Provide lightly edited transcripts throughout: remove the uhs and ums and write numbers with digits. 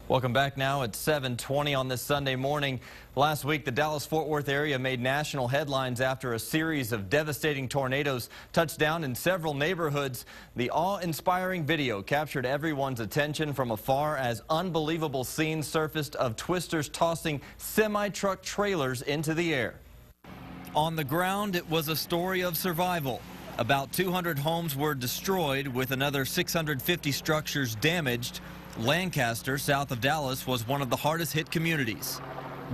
Welcome back now at 7:20 on this Sunday morning. Last week, the Dallas-Fort Worth area made national headlines after a series of devastating tornadoes touched down in several neighborhoods. The awe-inspiring video captured everyone's attention from afar as unbelievable scenes surfaced of twisters tossing semi-truck trailers into the air. On the ground, it was a story of survival. About 200 homes were destroyed, with another 650 structures damaged. Lancaster, south of Dallas, was one of the hardest hit communities.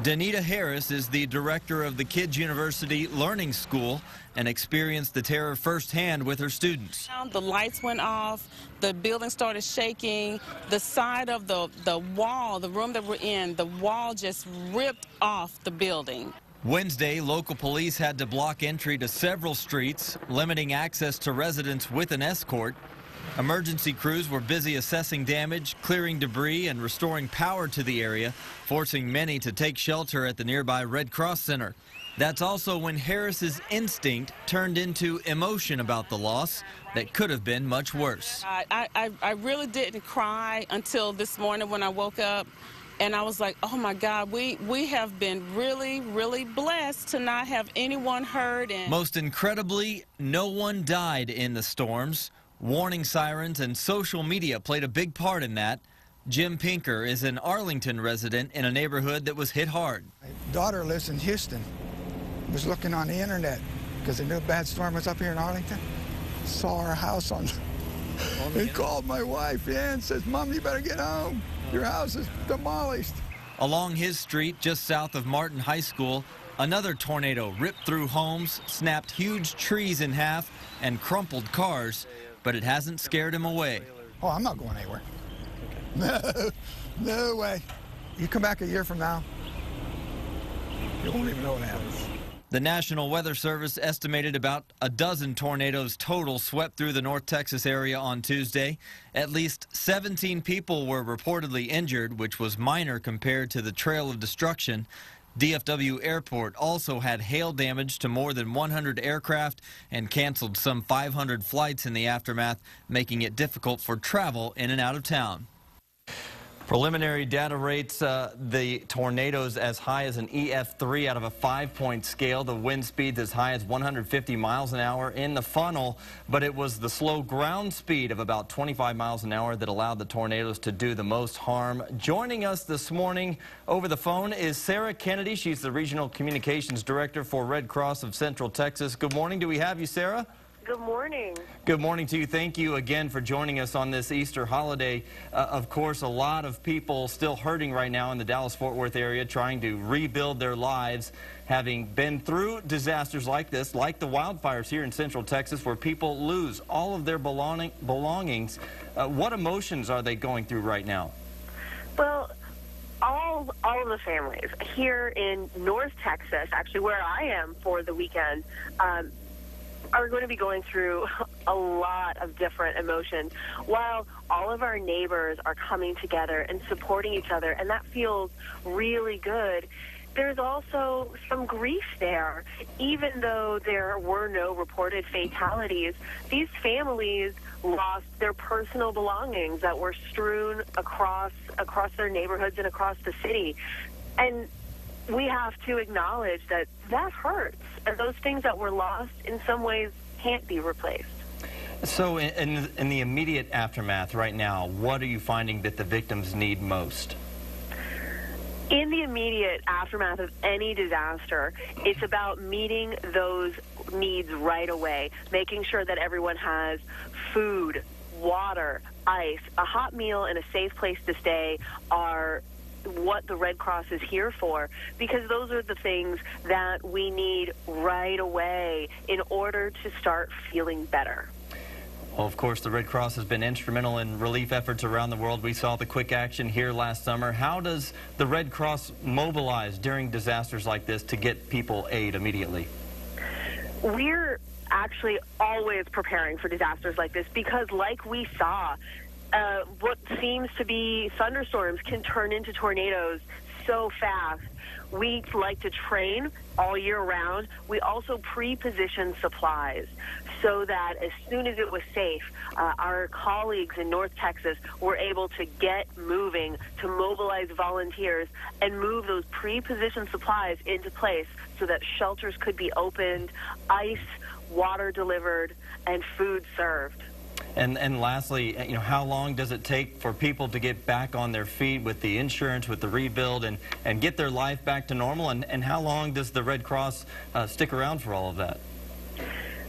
Danita Harris is the director of the Kids University Learning School and experienced the terror firsthand with her students. The lights went off, the building started shaking, the side of the wall, the room that we're in, the wall just ripped off the building. Wednesday, local police had to block entry to several streets, limiting access to residents with an escort. Emergency crews were busy assessing damage, clearing debris, and restoring power to the area, forcing many to take shelter at the nearby Red Cross Center. That's also when Harris's instinct turned into emotion about the loss that could have been much worse. I really didn't cry until this morning when I woke up, and I was like, oh my God, we have been really, really blessed to not have anyone hurt. And most incredibly, no one died in the storms. Warning sirens and social media played a big part in that. Jim Pinker is an Arlington resident in a neighborhood that was hit hard. My daughter lives in Houston. Was looking on the internet because they knew a bad storm was up here in Arlington. Saw our house on. He called my wife, and says, "Mom, you better get home. Your house is demolished." Along his street, just south of Martin High School, another tornado ripped through homes, snapped huge trees in half, and crumpled cars. But it hasn't scared him away. Oh, I'm not going anywhere. No way. You come back a year from now, you won't even know what happens. The National Weather Service estimated about a dozen tornadoes total swept through the North Texas area on Tuesday. At least 17 people were reportedly injured, which was minor compared to the trail of destruction. DFW Airport also had hail damage to more than 100 aircraft and canceled some 500 flights in the aftermath, making it difficult for travel in and out of town. Preliminary data rates the tornadoes as high as an EF3 out of a 5-point scale. The wind speeds as high as 150 miles an hour in the funnel, but it was the slow ground speed of about 25 miles an hour that allowed the tornadoes to do the most harm. Joining us this morning over the phone is Sara Kennedy. She's the Regional Communications Director for Red Cross of Central Texas. Good morning. Do we have you, Sara? Good morning. Good morning to you. Thank you again for joining us on this Easter holiday. Of course, a lot of people still hurting right now in the Dallas-Fort Worth area, trying to rebuild their lives, having been through disasters like this, like the wildfires here in Central Texas, where people lose all of their belongings. What emotions are they going through right now? Well, all of the families here in North Texas, actually where I am for the weekend, are going to be going through a lot of different emotions, while all of our neighbors are coming together and supporting each other, and that feels really good. There's also some grief there. Even though there were no reported fatalities, these families lost their personal belongings that were strewn across their neighborhoods and across the city. And we have to acknowledge that that hurts, and those things that were lost in some ways can't be replaced. So in the immediate aftermath right now, what are you finding that the victims need most? In the immediate aftermath of any disaster, it's about meeting those needs right away, making sure that everyone has food, water, ice, a hot meal, and a safe place to stay are what the Red Cross is here for, because those are the things that we need right away in order to start feeling better. Well, of course, the Red Cross has been instrumental in relief efforts around the world. We saw the quick action here last summer. How does the Red Cross mobilize during disasters like this to get people aid immediately? We're actually always preparing for disasters like this because, like we saw, what seems to be thunderstorms can turn into tornadoes so fast. We like to train all year round. We also pre-position supplies so that as soon as it was safe, our colleagues in North Texas were able to get moving, to mobilize volunteers and move those pre-positioned supplies into place so that shelters could be opened, ice, water delivered, and food served. And lastly, how long does it take for people to get back on their feet with the insurance, with the rebuild, and get their life back to normal? And how long does the Red Cross stick around for all of that?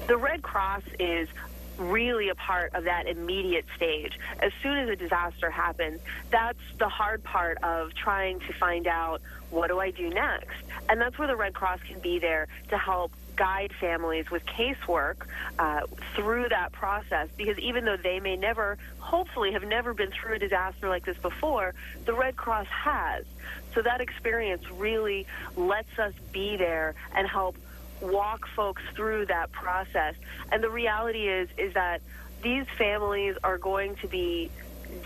The Red Cross is really a part of that immediate stage. As soon as a disaster happens, that's the hard part of trying to find out, what do I do next? And that's where the Red Cross can be there to help guide families with casework through that process, because even though they may hopefully have never been through a disaster like this before, the Red Cross has. So that experience really lets us be there and help walk folks through that process. And the reality is that these families are going to be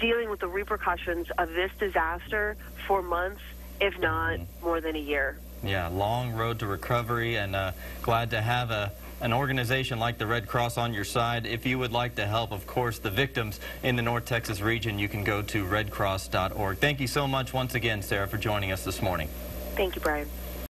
dealing with the repercussions of this disaster for months, if not more than a year. Yeah, long road to recovery, and glad to have an organization like the Red Cross on your side. If you would like to help, of course, the victims in the North Texas region, you can go to redcross.org. Thank you so much once again, Sarah, for joining us this morning. Thank you, Brian.